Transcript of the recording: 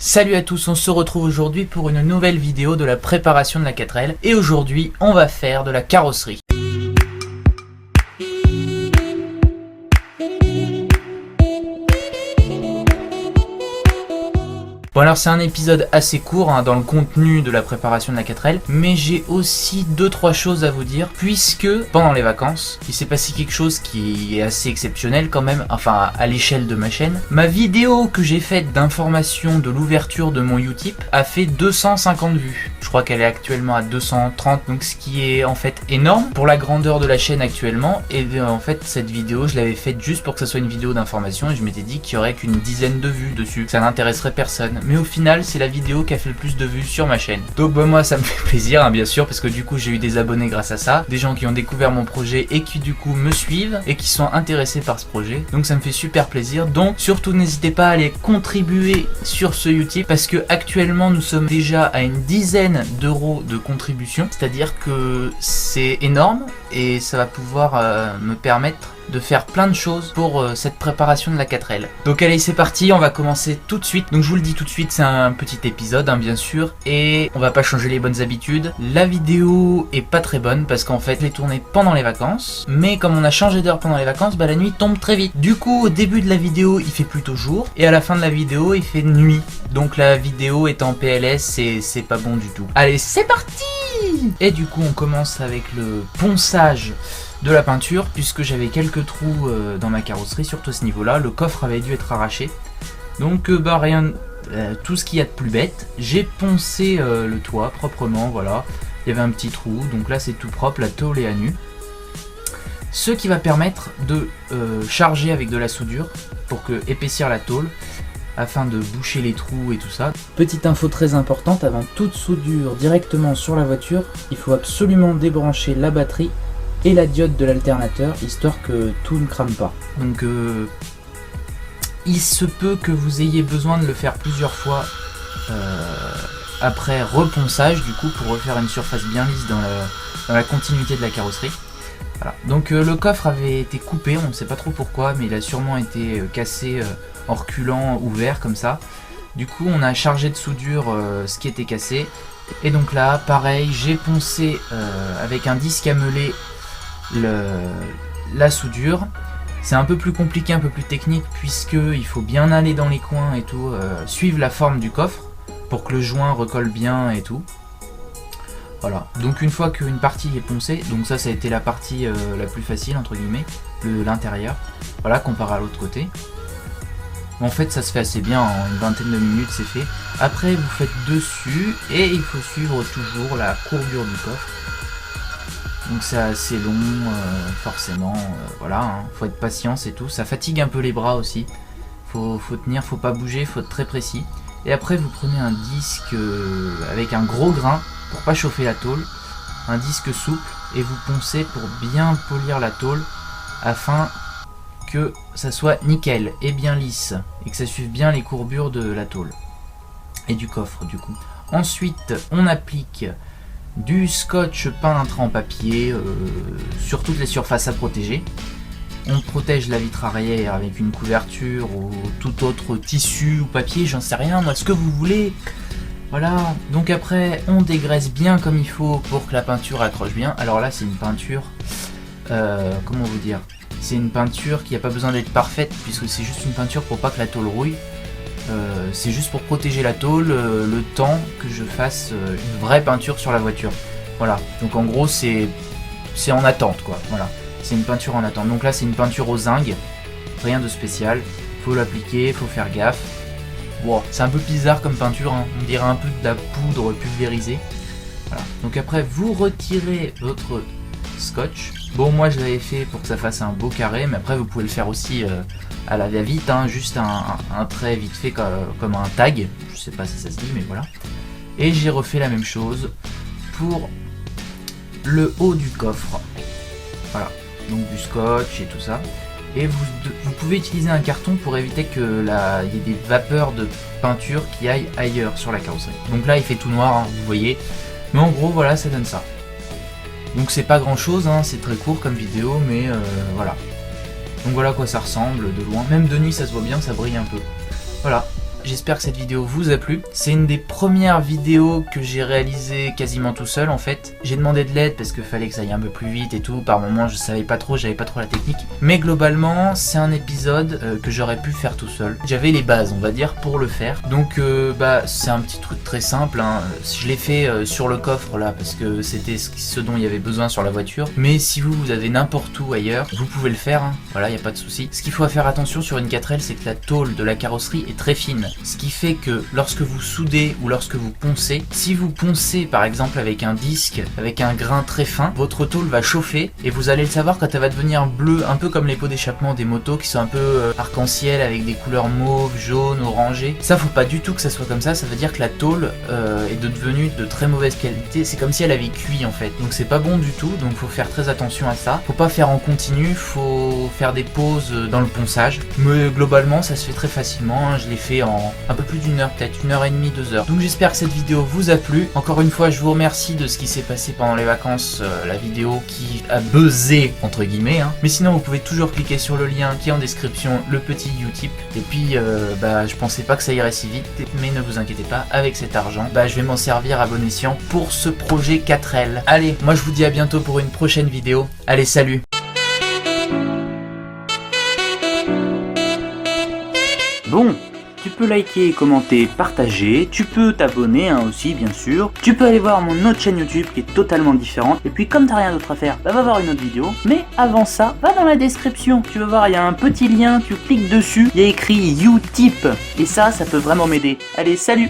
Salut à tous, on se retrouve aujourd'hui pour une nouvelle vidéo de la préparation de la 4L et aujourd'hui on va faire de la carrosserie. Bon alors c'est un épisode assez court dans le contenu de la préparation de la 4L, mais j'ai aussi 2-3 choses à vous dire, puisque pendant les vacances, il s'est passé quelque chose qui est assez exceptionnel quand même, enfin à l'échelle de ma chaîne. Ma vidéo que j'ai faite d'information de l'ouverture de mon Utip a fait 250 vues. Je crois qu'elle est actuellement à 230, donc ce qui est en fait énorme pour la grandeur de la chaîne actuellement. Et en fait cette vidéo je l'avais faite juste pour que ça soit une vidéo d'information et je m'étais dit qu'il y aurait qu'une dizaine de vues dessus, que ça n'intéresserait personne. Mais au final c'est la vidéo qui a fait le plus de vues sur ma chaîne. Donc moi ça me fait plaisir bien sûr, parce que du coup j'ai eu des abonnés grâce à ça, des gens qui ont découvert mon projet et qui du coup me suivent et qui sont intéressés par ce projet. Donc ça me fait super plaisir. Donc surtout n'hésitez pas à aller contribuer sur ce Utip, parce que actuellement nous sommes déjà à une dizaine d'euros de contribution, c'est-à-dire que c'est énorme et ça va pouvoir me permettre de faire plein de choses pour cette préparation de la 4L. Donc allez c'est parti, on va commencer tout de suite. Donc je vous le dis tout de suite, c'est un petit épisode bien sûr, et on va pas changer les bonnes habitudes. La vidéo est pas très bonne parce qu'en fait je l'ai tournée pendant les vacances, mais comme on a changé d'heure pendant les vacances, la nuit tombe très vite. Du coup au début de la vidéo il fait plutôt jour et à la fin de la vidéo il fait nuit. Donc la vidéo est en PLS et c'est pas bon du tout. Allez c'est parti. Et du coup on commence avec le ponçage de la peinture, puisque j'avais quelques trous dans ma carrosserie, surtout à ce niveau là. Le coffre avait dû être arraché, donc rien, tout ce qu'il y a de plus bête. J'ai poncé le toit proprement, voilà, il y avait un petit trou, donc là c'est tout propre, la tôle est à nu, ce qui va permettre de charger avec de la soudure pour épaissir la tôle afin de boucher les trous et tout ça. Petite info très importante, avant toute soudure directement sur la voiture, il faut absolument débrancher la batterie et la diode de l'alternateur, histoire que tout ne crame pas. Donc il se peut que vous ayez besoin de le faire plusieurs fois après reponçage, du coup, pour refaire une surface bien lisse dans la continuité de la carrosserie. Voilà. Donc le coffre avait été coupé, on ne sait pas trop pourquoi, mais il a sûrement été cassé en reculant, ouvert comme ça. Du coup on a chargé de soudure ce qui était cassé. Et donc là pareil, j'ai poncé avec un disque à meuler la soudure. C'est un peu plus compliqué, un peu plus technique, puisqu'il faut bien aller dans les coins et tout, suivre la forme du coffre pour que le joint recolle bien et tout. Voilà, donc une fois qu'une partie est poncée, donc ça a été la partie la plus facile entre guillemets, l'intérieur, voilà, comparé à l'autre côté. En fait ça se fait assez bien, en une vingtaine de minutes c'est fait. Après vous faites dessus et il faut suivre toujours la courbure du coffre. Donc c'est assez long, forcément, voilà, faut être patient, c'est tout. Ça fatigue un peu les bras aussi, faut tenir, faut pas bouger, faut être très précis. Et après vous prenez un disque avec un gros grain pour pas chauffer la tôle, un disque souple, et vous poncez pour bien polir la tôle afin que ça soit nickel et bien lisse et que ça suive bien les courbures de la tôle et du coffre du coup. Ensuite on applique du scotch peintre en papier sur toutes les surfaces à protéger. On protège la vitre arrière avec une couverture ou tout autre tissu ou papier, j'en sais rien, moi, ce que vous voulez. Voilà, donc après on dégraisse bien comme il faut pour que la peinture accroche bien. Alors là c'est une peinture, comment vous dire, c'est une peinture qui n'a pas besoin d'être parfaite, puisque c'est juste une peinture pour pas que la tôle rouille. C'est juste pour protéger la tôle le temps que je fasse une vraie peinture sur la voiture. Voilà, donc en gros c'est en attente quoi, voilà, c'est une peinture en attente. Donc là c'est une peinture au zinc, rien de spécial, faut l'appliquer, faut faire gaffe. Bon, c'est un peu bizarre comme peinture, on dirait un peu de la poudre pulvérisée. Voilà, donc après vous retirez votre scotch. Bon moi je l'avais fait pour que ça fasse un beau carré, mais après vous pouvez le faire aussi à la va-vite, juste un trait vite fait comme un tag, je sais pas si ça se dit mais voilà. Et j'ai refait la même chose pour le haut du coffre, voilà, donc du scotch et tout ça. Et vous pouvez utiliser un carton pour éviter que il y ait des vapeurs de peinture qui aillent ailleurs sur la carrosserie. Donc là il fait tout noir, vous voyez, mais en gros voilà ça donne ça. Donc c'est pas grand chose, c'est très court comme vidéo, mais voilà. Donc voilà à quoi ça ressemble de loin, même de nuit ça se voit bien, ça brille un peu. Voilà, j'espère que cette vidéo vous a plu. C'est une des premières vidéos que j'ai réalisées quasiment tout seul en fait. J'ai demandé de l'aide parce qu'il fallait que ça aille un peu plus vite et tout. Par moments je savais pas trop, j'avais pas trop la technique. Mais globalement c'est un épisode que j'aurais pu faire tout seul. J'avais les bases on va dire pour le faire. Donc c'est un petit truc très simple, hein. Je l'ai fait sur le coffre là parce que c'était ce dont il y avait besoin sur la voiture. Mais si vous avez n'importe où ailleurs, vous pouvez le faire, hein. Voilà, il n'y a pas de souci. Ce qu'il faut faire attention sur une 4L, c'est que la tôle de la carrosserie est très fine. Ce qui fait que lorsque vous soudez ou lorsque vous poncez, si vous poncez par exemple avec un disque, avec un grain très fin, votre tôle va chauffer et vous allez le savoir quand elle va devenir bleue, un peu comme les pots d'échappement des motos qui sont un peu arc-en-ciel avec des couleurs mauve, jaune, orangé. Ça faut pas du tout que ça soit comme ça veut dire que la tôle est devenue de très mauvaise qualité. C'est comme si elle avait cuit en fait. Donc c'est pas bon du tout, donc faut faire très attention à ça. Faut pas faire en continu, faut faire des pauses dans le ponçage. Mais globalement ça se fait très facilement, hein. Je l'ai fait en un peu plus d'une heure, peut-être 1h30, 2h. Donc j'espère que cette vidéo vous a plu. Encore une fois je vous remercie de ce qui s'est passé pendant les vacances, la vidéo qui a buzzé entre guillemets, hein. Mais sinon vous pouvez toujours cliquer sur le lien qui est en description, le petit Utip. Et puis je pensais pas que ça irait si vite, mais ne vous inquiétez pas, avec cet argent, je vais m'en servir à bon escient pour ce projet 4L. Allez, moi je vous dis à bientôt pour une prochaine vidéo. Allez, salut! Bon, tu peux liker, commenter, partager, tu peux t'abonner aussi bien sûr, tu peux aller voir mon autre chaîne YouTube qui est totalement différente, et puis comme t'as rien d'autre à faire, va voir une autre vidéo, mais avant ça, va dans la description, tu vas voir il y a un petit lien, tu cliques dessus, il y a écrit Utip, et ça peut vraiment m'aider. Allez, salut!